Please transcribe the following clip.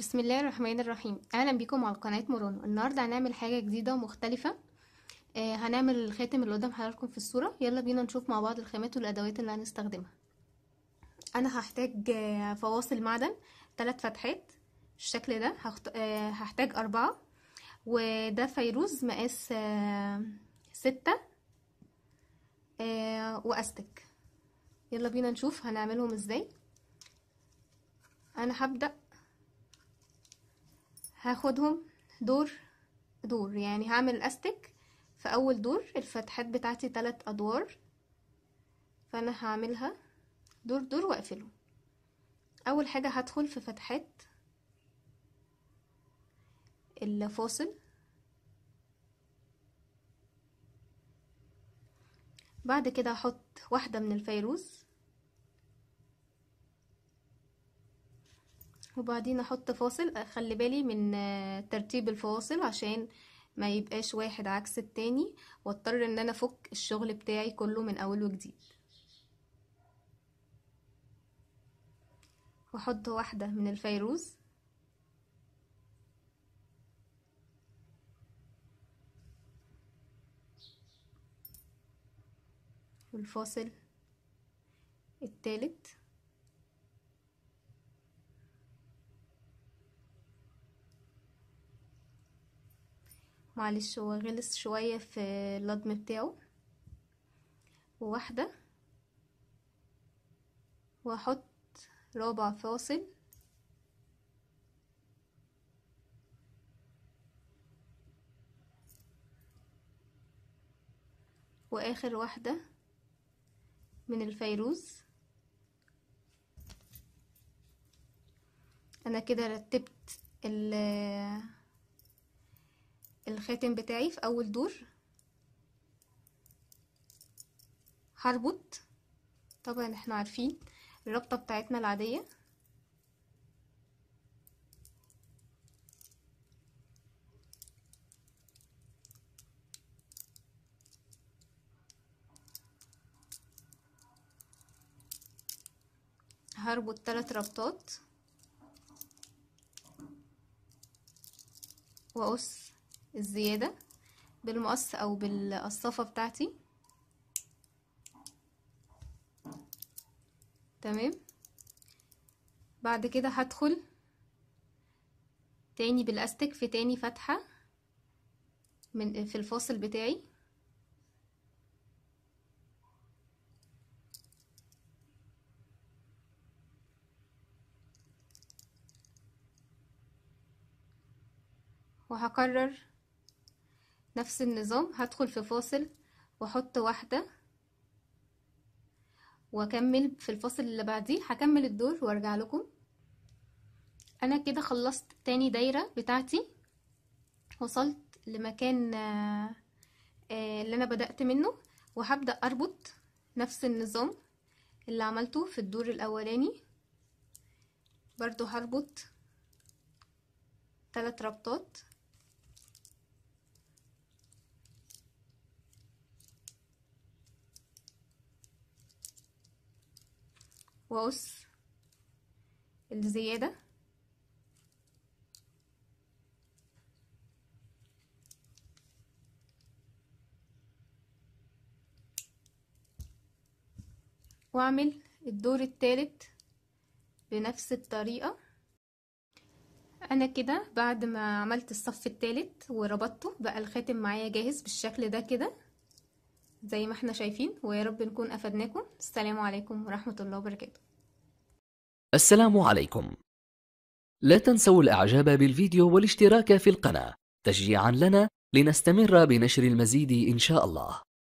بسم الله الرحمن الرحيم. اهلا بيكم على قناه مورونو. النهارده هنعمل حاجه جديده ومختلفه. هنعمل الخاتم اللي قدام حضراتكم في الصوره. يلا بينا نشوف مع بعض الخامات والادوات اللي هنستخدمها. انا هحتاج فواصل معدن 3 فتحات بالشكل ده. هحتاج 4، وده فيروز مقاس 6، واستك. يلا بينا نشوف هنعملهم ازاي. انا هاخدهم دور دور، يعني هعمل استك في اول دور. الفتحات بتاعتي 3 ادوار، فانا هعملها دور دور واقفله. اول حاجة هدخل في فتحات الفاصل، بعد كده هحط واحدة من الفيروز، وبعدين احط فاصل. اخلي بالي من ترتيب الفواصل عشان ما يبقاش واحد عكس التاني واضطر ان انا افك الشغل بتاعي كله من اول وجديد. واحط واحدة من الفيروز، والفاصل التالت، معلش هو غلس شوية في اللضم بتاعه، وواحدة، واحط رابع فاصل، واخر واحدة من الفيروز. انا كده رتبت الخاتم بتاعي في اول دور. هربط، طبعا احنا عارفين الربطة بتاعتنا العادية. هربط 3 ربطات واقص الزيادة بالمقص او بالقصافة بتاعتي. تمام. بعد كده هدخل تاني بالاستك في تاني فتحة في الفاصل بتاعي، وهكرر نفس النظام. هدخل في فاصل واحط واحدة واكمل في الفاصل اللي بعديه. هكمل الدور وارجع لكم. انا كده خلصت تاني دايرة بتاعتي، وصلت لمكان اللي انا بدأت منه، وهبدأ اربط نفس النظام اللي عملته في الدور الاولاني. برضو هربط 3 ربطات، واقص الزيادة، واعمل الدور الثالث بنفس الطريقة. انا كده بعد ما عملت الصف الثالث وربطته بقى الخاتم معايا جاهز بالشكل ده كده زي ما احنا شايفين. ويا رب نكون افدناكم. السلام عليكم ورحمة الله وبركاته. السلام عليكم. لا تنسوا الاعجاب بالفيديو والاشتراك في القناة تشجيعا لنا لنستمر بنشر المزيد إن شاء الله.